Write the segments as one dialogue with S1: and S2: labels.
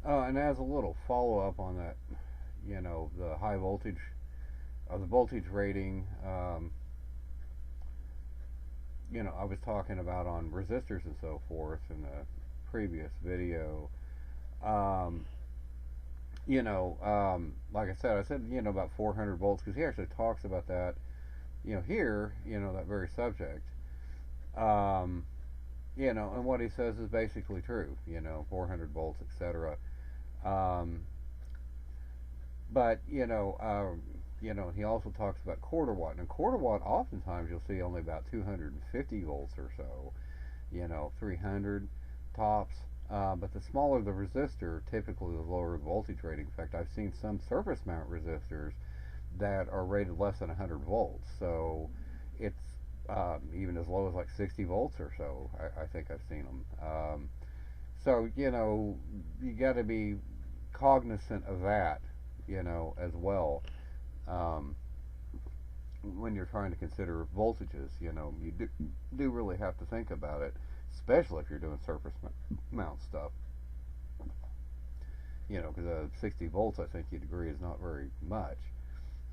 S1: And as a little follow-up on that, the high voltage, the voltage rating, I was talking about on resistors and so forth in the previous video. Um, like I said, about 400 volts because he actually talks about that, here, that very subject. Um, and what he says is basically true, 400 volts, etc. Um, but, he also talks about quarter watt. And quarter watt, oftentimes you'll see only about 250 volts or so, 300 tops. But the smaller the resistor, typically the lower the voltage rating. In fact, I've seen some surface mount resistors that are rated less than 100 volts. So it's even as low as like 60 volts or so. I think I've seen them. So you got to be cognizant of that, as well. Um, when you're trying to consider voltages, you do really have to think about it, especially if you're doing surface mount stuff. Because 60 volts, I think you'd agree, is not very much.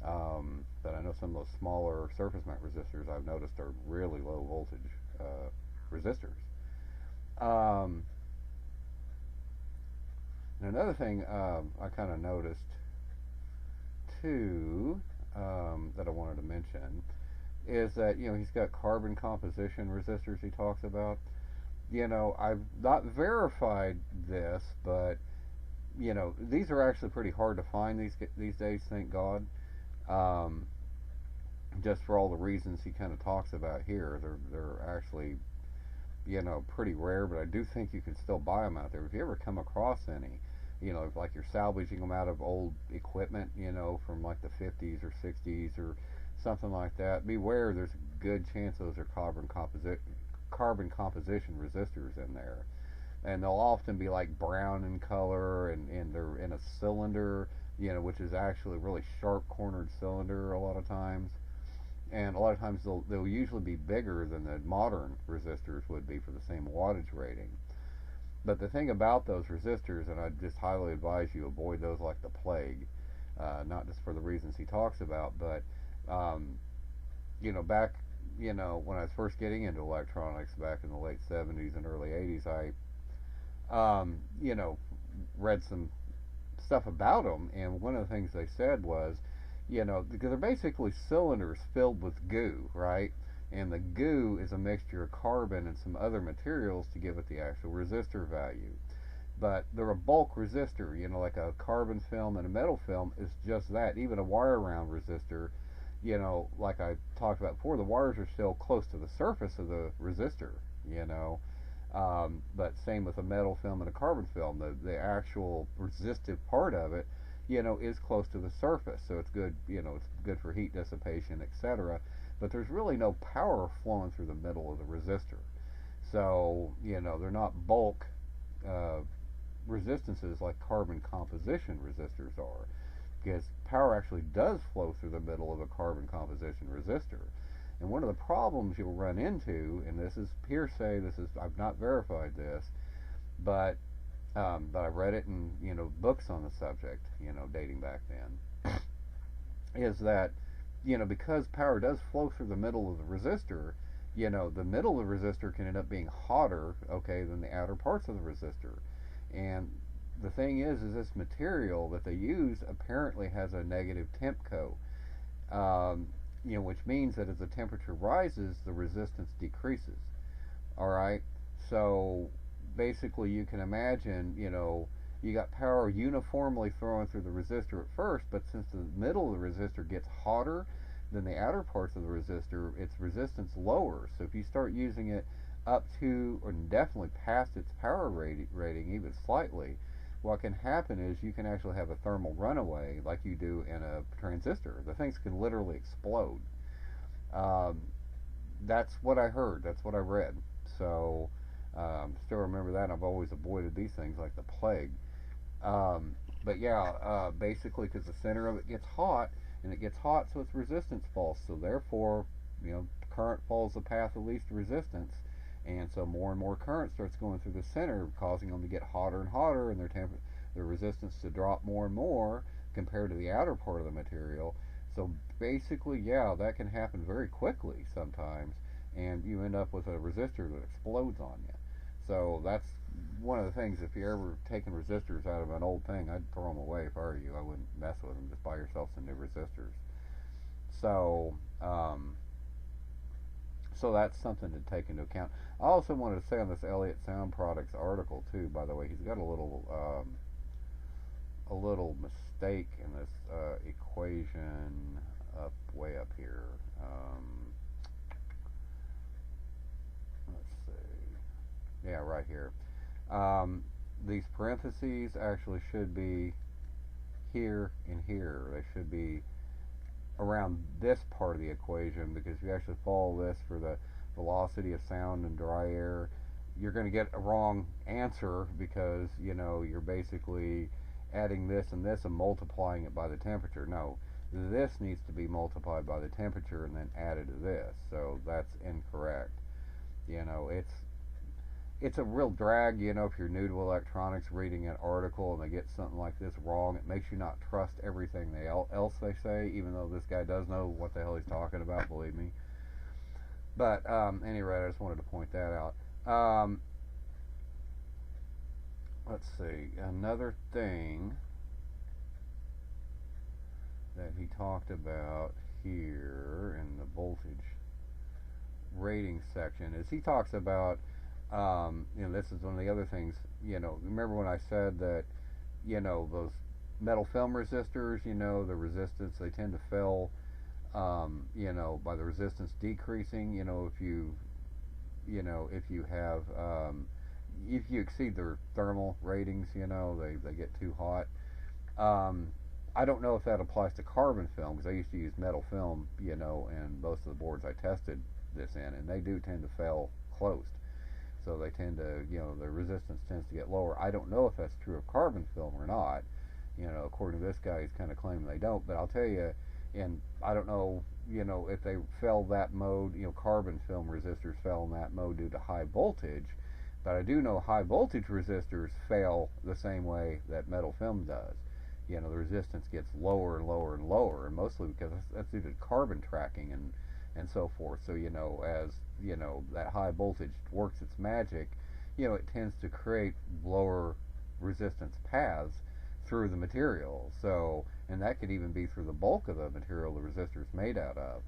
S1: But I know some of those smaller surface mount resistors I've noticed are really low voltage resistors. Um, and another thing I kind of noticed too, that I wanted to mention is that he's got carbon composition resistors he talks about. I've not verified this, but these are actually pretty hard to find these days, thank God. Um, just for all the reasons he kind of talks about here, they're actually pretty rare, but I do think you can still buy them out there. If you ever come across any, like you're salvaging them out of old equipment, from like the 50s or 60s or something like that, beware. There's a good chance those are carbon composition resistors in there, and they'll often be like brown in color, and they're in a cylinder, which is actually a really sharp cornered cylinder a lot of times. And a lot of times they'll usually be bigger than the modern resistors would be for the same wattage rating. But the thing about those resistors, and I just highly advise you avoid those like the plague, not just for the reasons he talks about, but um, back, when I was first getting into electronics back in the late 70s and early 80s, I, read some stuff about them, and one of the things they said was, because they're basically cylinders filled with goo, right? And the goo is a mixture of carbon and some other materials to give it the actual resistor value. But they're a bulk resistor, like a carbon film and a metal film is just that. Even a wire round resistor, like I talked about before, the wires are still close to the surface of the resistor, but same with a metal film and a carbon film. The actual resistive part of it, is close to the surface, so it's good. It's good for heat dissipation, etc. But there's really no power flowing through the middle of the resistor. So they're not bulk uh, resistances like carbon composition resistors are, because power actually does flow through the middle of a carbon composition resistor. And one of the problems you'll run into, and this is hearsay, I've not verified this, but I've read it in books on the subject, dating back then, is that because power does flow through the middle of the resistor, the middle of the resistor can end up being hotter, okay, than the outer parts of the resistor. And the thing is this material that they use apparently has a negative temp coat, which means that as the temperature rises, the resistance decreases. All right, so basically you can imagine, you got power uniformly flowing through the resistor at first, but since the middle of the resistor gets hotter than the outer parts of the resistor, its resistance lowers. So if you start using it up to, or definitely past its power rating, even slightly, what can happen is you can actually have a thermal runaway like you do in a transistor. The things can literally explode. Um, that's what I heard. That's what I read. So still remember that. I've always avoided these things like the plague. But yeah, basically because the center of it gets hot, and it gets hot, so its resistance falls. So therefore, current follows the path of least resistance, and so more and more current starts going through the center, causing them to get hotter and hotter, and the resistance to drop more and more compared to the outer part of the material. So basically, yeah, that can happen very quickly sometimes, and you end up with a resistor that explodes on you. So that's one of the things. If you're ever taking resistors out of an old thing, I'd throw them away if I were you. I wouldn't mess with them. Just buy yourself some new resistors. So, so that's something to take into account. I also wanted to say on this Elliott Sound Products article too. By the way, he's got a little mistake in this equation way up here. Let's see. Yeah, right here. These parentheses actually should be here and here. They should be around this part of the equation, because if you actually follow this for the velocity of sound and dry air, you're going to get a wrong answer, because you're basically adding this and this and multiplying it by the temperature. No, this needs to be multiplied by the temperature and then added to this. So that's incorrect. It's a real drag, if you're new to electronics, reading an article and they get something like this wrong. It makes you not trust everything else they say, even though this guy does know what the hell he's talking about, believe me. But anyway, I just wanted to point that out. Let's see, another thing that he talked about here in the voltage rating section is he talks about, this is one of the other things, remember when I said that, those metal film resistors, the resistance, they tend to fail, by the resistance decreasing, if you have, if you exceed their thermal ratings, they get too hot. I don't know if that applies to carbon film, because I used to use metal film, and most of the boards I tested this in, and they do tend to fail closed. So they tend to, the resistance tends to get lower. I don't know if that's true of carbon film or not. According to this guy, he's kind of claiming they don't. But I'll tell you, and I don't know, if they fail that mode, carbon film resistors fail in that mode due to high voltage. But I do know high voltage resistors fail the same way that metal film does. The resistance gets lower and lower and lower, and mostly because that's due to carbon tracking and so forth. So as that high voltage works its magic, it tends to create lower resistance paths through the material. So, and that could even be through the bulk of the material the resistor is made out of.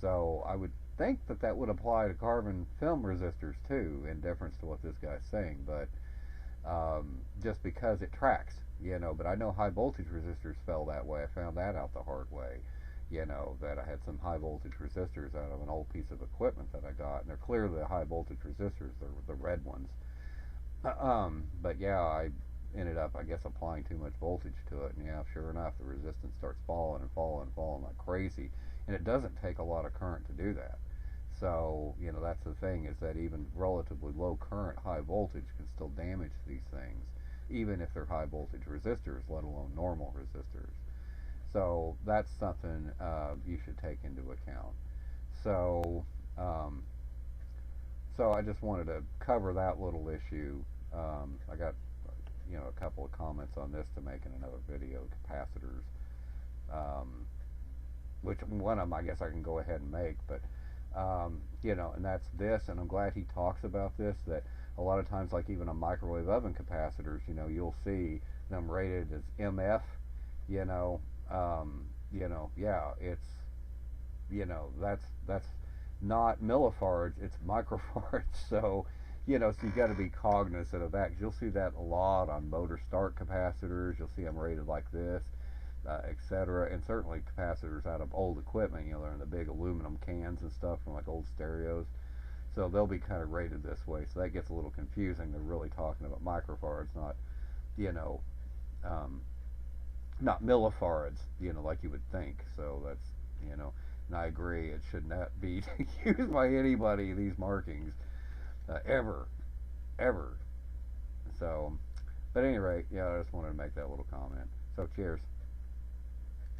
S1: So I would think that would apply to carbon film resistors too, in deference to what this guy's saying. But just because it tracks, but I know high voltage resistors fell that way. I found that out the hard way. That I had some high voltage resistors out of an old piece of equipment that I got, and they're clearly the high voltage resistors, they're the red ones. But yeah, I ended up, I guess, applying too much voltage to it, and yeah, sure enough, the resistance starts falling and falling and falling like crazy, and it doesn't take a lot of current to do that. So, that's the thing, is that even relatively low current, high voltage can still damage these things, even if they're high voltage resistors, let alone normal resistors. So that's something you should take into account. So, so I just wanted to cover that little issue. I got, a couple of comments on this to make in another video, capacitors. Which one of them I guess I can go ahead and make, but and that's this, and I'm glad he talks about this, that a lot of times, like even on microwave oven capacitors, you'll see them rated as MF, yeah, it's, that's not millifards, it's microfarads. So, so you got to be cognizant of that, because you'll see that a lot on motor start capacitors. You'll see them rated like this, etc. And certainly capacitors out of old equipment, they're in the big aluminum cans and stuff from like old stereos. So they'll be kind of rated this way. So that gets a little confusing. They're really talking about microfarads, not, not millifarads, like you would think. So that's, and I agree, it should not be used by anybody, these markings, ever. So, but at any rate, yeah, I just wanted to make that little comment. So cheers.